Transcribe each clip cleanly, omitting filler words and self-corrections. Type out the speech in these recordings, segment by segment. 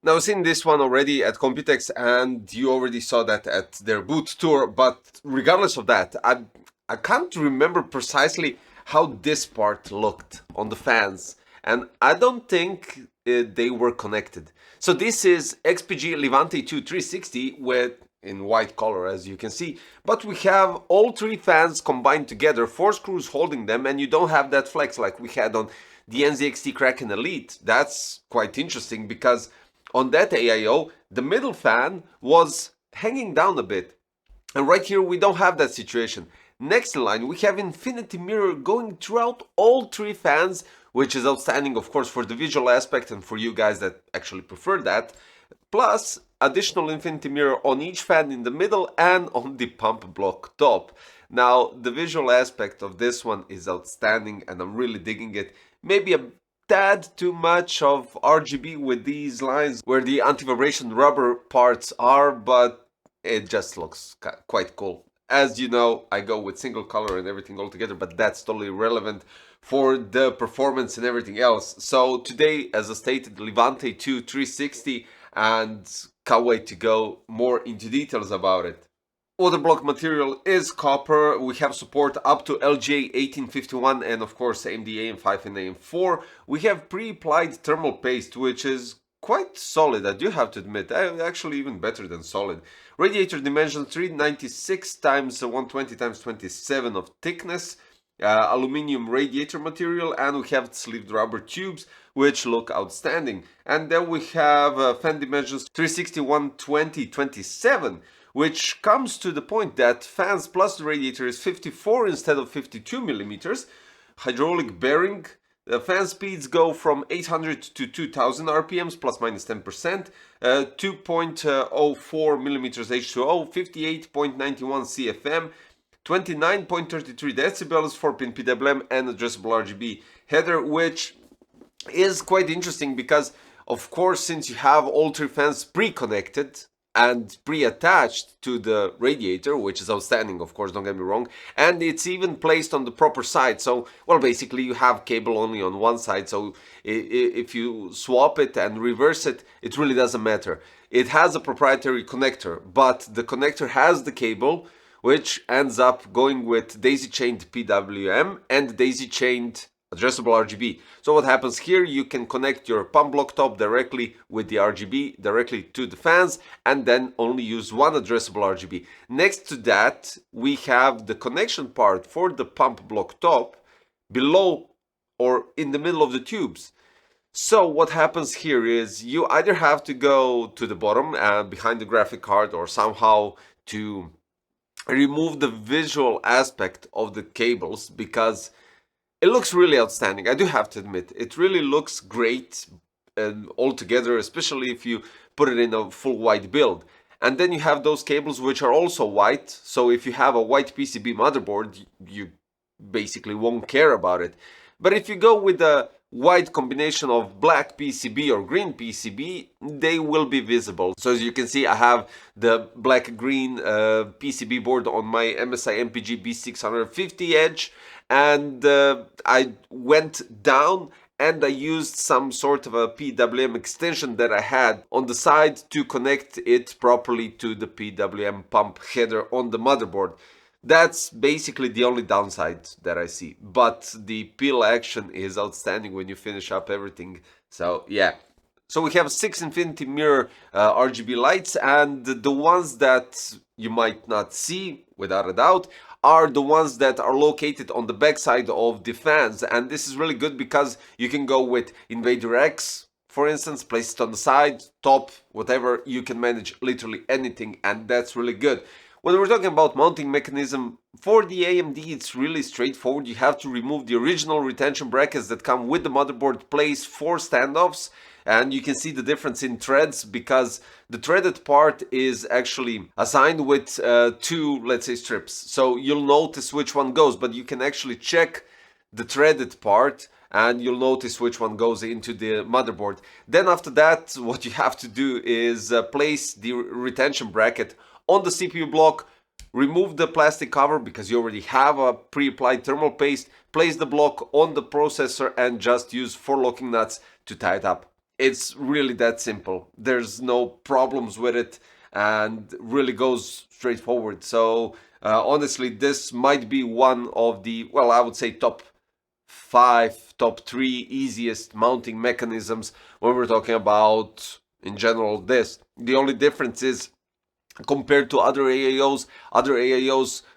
Now, I've seen this one already at Computex, and you already saw that at their booth tour, but regardless of that, I can't remember precisely how this part looked on the fans, and I don't think they were connected. So this is XPG Levante II 360 with in white color, as you can see, but we have all three fans combined together, 4 screws holding them, and you don't have that flex like we had on the NZXT Kraken Elite. That's quite interesting because on that AIO, the middle fan was hanging down a bit. And right here, we don't have that situation. Next in line, we have infinity mirror going throughout all three fans, which is outstanding, of course, for the visual aspect and for you guys that actually prefer that. Plus, additional infinity mirror on each fan in the middle and on the pump block top. Now, the visual aspect of this one is outstanding and I'm really digging it. Maybe a tad too much of RGB with these lines where the anti-vibration rubber parts are, but it just looks quite cool. As you know, I go with single color and everything all together, but that's totally irrelevant for the performance and everything else. So today, as I stated, Levante II 360, and can't wait to go more into details about it. Water block material is copper. We have support up to LGA 1851 and of course AMD AM5 and AM4. We have pre-applied thermal paste, which is quite solid, I do have to admit, actually even better than solid. Radiator dimension 396 times 120 times 27 of thickness. Aluminium radiator material, and we have sleeved rubber tubes which look outstanding. And then we have fan dimensions 360 120 27, which comes to the point that fans plus the radiator is 54 instead of 52 millimeters. Hydraulic bearing. The fan speeds go from 800 to 2000 RPMs plus minus 10%, 2.04 millimeters H2O, 58.91 CFM, 29.33 decibels, 4-pin PWM and addressable RGB header, which is quite interesting because, of course, since you have all three fans pre-connected and pre-attached to the radiator, which is outstanding, of course, don't get me wrong, and it's even placed on the proper side. So, well, basically you have cable only on one side, so if you swap it and reverse it, it really doesn't matter. It has a proprietary connector, but the connector has the cable, which ends up going with daisy-chained PWM and daisy-chained addressable RGB. So what happens here, you can connect your pump block top directly with the RGB directly to the fans and then only use one addressable RGB. Next to that, we have the connection part for the pump block top below or in the middle of the tubes. So what happens here is you either have to go to the bottom behind the graphic card or somehow to remove the visual aspect of the cables because it looks really outstanding. I do have to admit, it really looks great altogether, especially if you put it in a full white build. And then you have those cables which are also white, so if you have a white PCB motherboard, you basically won't care about it. But if you go with a white combination of black PCB or green PCB, they will be visible. So as you can see, I have the black-green PCB board on my MSI MPG B650 Edge, and I went down and I used some sort of a PWM extension that I had on the side to connect it properly to the PWM pump header on the motherboard. That's basically the only downside that I see, but the peel action is outstanding when you finish up everything. So yeah, so we have 6 infinity mirror RGB lights, and the ones that you might not see without a doubt are the ones that are located on the back side of the fans. And this is really good because you can go with Invader X, for instance, place it on the side, top, whatever. You can manage literally anything, and that's really good. When we're talking about mounting mechanism, for the AMD it's really straightforward. You have to remove the original retention brackets that come with the motherboard, place 4 standoffs, and you can see the difference in threads because the threaded part is actually assigned with 2, let's say, strips. So you'll notice which one goes, but you can actually check the threaded part and you'll notice which one goes into the motherboard. Then after that, what you have to do is place the retention bracket on the CPU block, remove the plastic cover because you already have a pre-applied thermal paste, place the block on the processor and just use 4 locking nuts to tie it up. It's really that simple. There's no problems with it and really goes straightforward. So honestly, this might be one of the, well, I would say top 5, top 3 easiest mounting mechanisms when we're talking about, in general, this. The only difference is, compared to other AIOs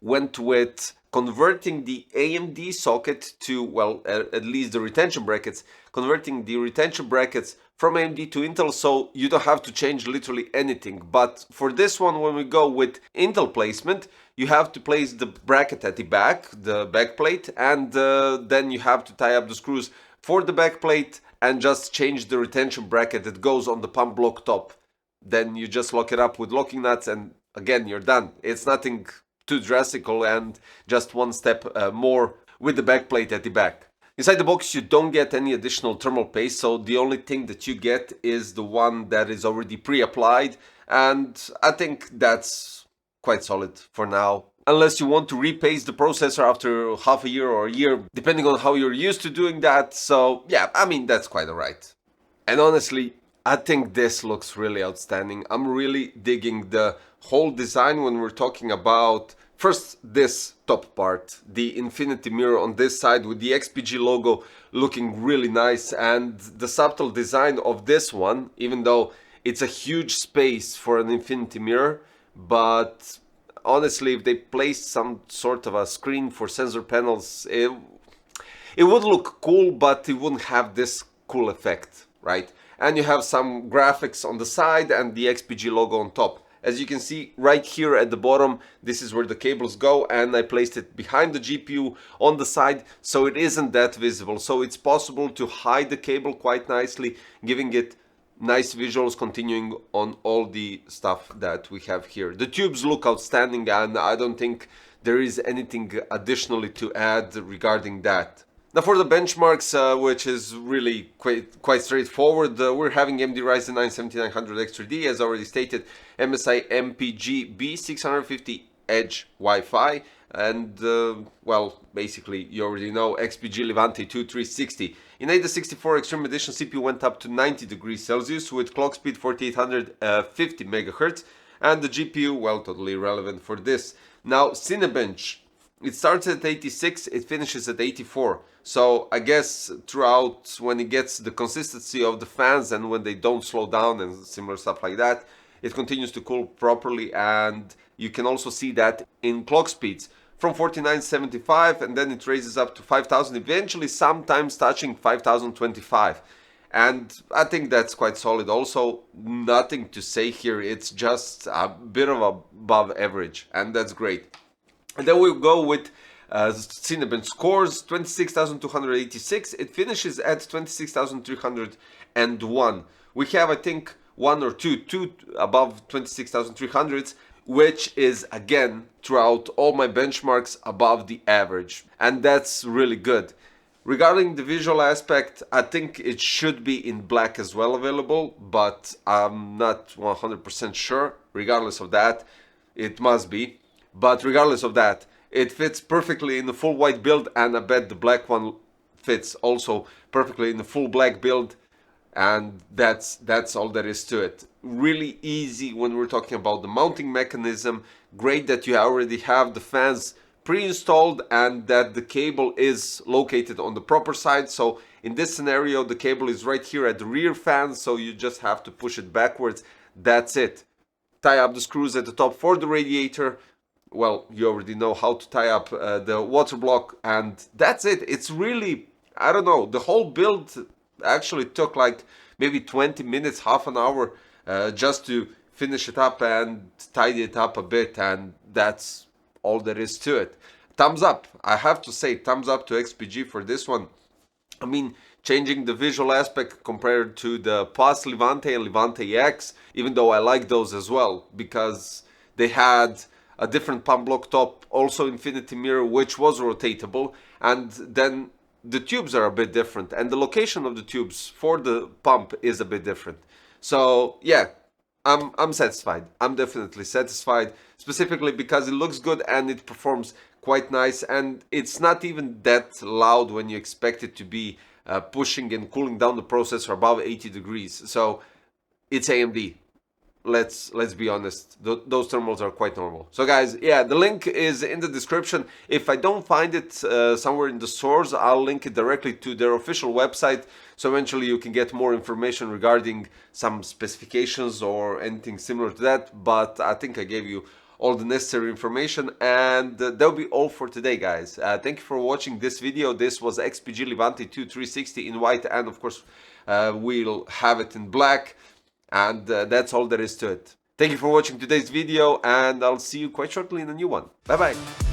went with converting the AMD socket to, well, at least the retention brackets, converting the retention brackets from AMD to Intel, so you don't have to change literally anything. But for this one, when we go with Intel placement, you have to place the bracket at the back, the back plate, and then you have to tie up the screws for the back plate and just change the retention bracket that goes on the pump block top. Then you just lock it up with locking nuts and again you're done. It's nothing too drastic and just one step more with the back plate at the back. Inside the box you don't get any additional thermal paste, so the only thing that you get is the one that is already pre-applied, and I think that's quite solid for now. Unless you want to repaste the processor after half a year or a year, depending on how you're used to doing that. So yeah, I mean, that's quite alright. And honestly, I think this looks really outstanding. I'm really digging the whole design when we're talking about, first, this top part, the infinity mirror on this side with the XPG logo looking really nice, and the subtle design of this one, even though it's a huge space for an infinity mirror, but honestly, if they placed some sort of a screen for sensor panels, it would look cool, but it wouldn't have this cool effect, right? And you have some graphics on the side and the XPG logo on top. As you can see right here at the bottom, this is where the cables go, and I placed it behind the GPU on the side, so it isn't that visible. So it's possible to hide the cable quite nicely, giving it nice visuals, continuing on all the stuff that we have here. The tubes look outstanding, and I don't think there is anything additionally to add regarding that. Now for the benchmarks, which is really quite straightforward, we're having AMD Ryzen 9 7900 X3D, as already stated, MSI MPG B650 Edge Wi-Fi, and well, basically you already know, XPG Levante II 360. In AIDA64 Extreme Edition, CPU went up to 90 degrees Celsius with clock speed 4850 MHz, and the GPU, well, totally irrelevant for this. Now Cinebench, it starts at 86, it finishes at 84. So I guess throughout, when it gets the consistency of the fans and when they don't slow down and similar stuff like that, it continues to cool properly, and you can also see that in clock speeds from 4975, and then it raises up to 5000, eventually sometimes touching 5025. And I think that's quite solid. Also, nothing to say here, it's just a bit of above average, and that's great. And then we'll go with Cinebench scores, 26,286. It finishes at 26,301. We have, I think, one or two above 26,300, which is, again, throughout all my benchmarks, above the average. And that's really good. Regarding the visual aspect, I think it should be in black as well available, but I'm not 100% sure. Regardless of that, it must be. But regardless of that, it fits perfectly in the full white build, and I bet the black one fits also perfectly in the full black build, and that's all there is to it. Really easy when we're talking about the mounting mechanism. Great that you already have the fans pre-installed and that the cable is located on the proper side. So in this scenario, the cable is right here at the rear fan, so you just have to push it backwards. That's it. Tie up the screws at the top for the radiator. Well, you already know how to tie up the water block, and that's it. It's really, I don't know, the whole build actually took like maybe 20 minutes, half an hour, just to finish it up and tidy it up a bit, and that's all there is to it. Thumbs up. I have to say, thumbs up to XPG for this one. I mean, changing the visual aspect compared to the past Levante and Levante X, even though I like those as well, because they had a different pump block top, also infinity mirror, which was rotatable, and then the tubes are a bit different, and the location of the tubes for the pump is a bit different. So yeah, I'm satisfied. I'm definitely satisfied, specifically because it looks good and it performs quite nice, and it's not even that loud when you expect it to be pushing and cooling down the processor above 80 degrees. So it's AMD. Let's be honest, those thermals are quite normal. So guys, yeah, the link is in the description. If I don't find it somewhere in the source, I'll link it directly to their official website, so eventually you can get more information regarding some specifications or anything similar to that. But I think I gave you all the necessary information, and that'll be all for today, guys. Thank you for watching this video. This was XPG Levante II 360 in white, and of course we'll have it in black. And that's all there is to it. Thank you for watching today's video, and I'll see you quite shortly in a new one. Bye bye.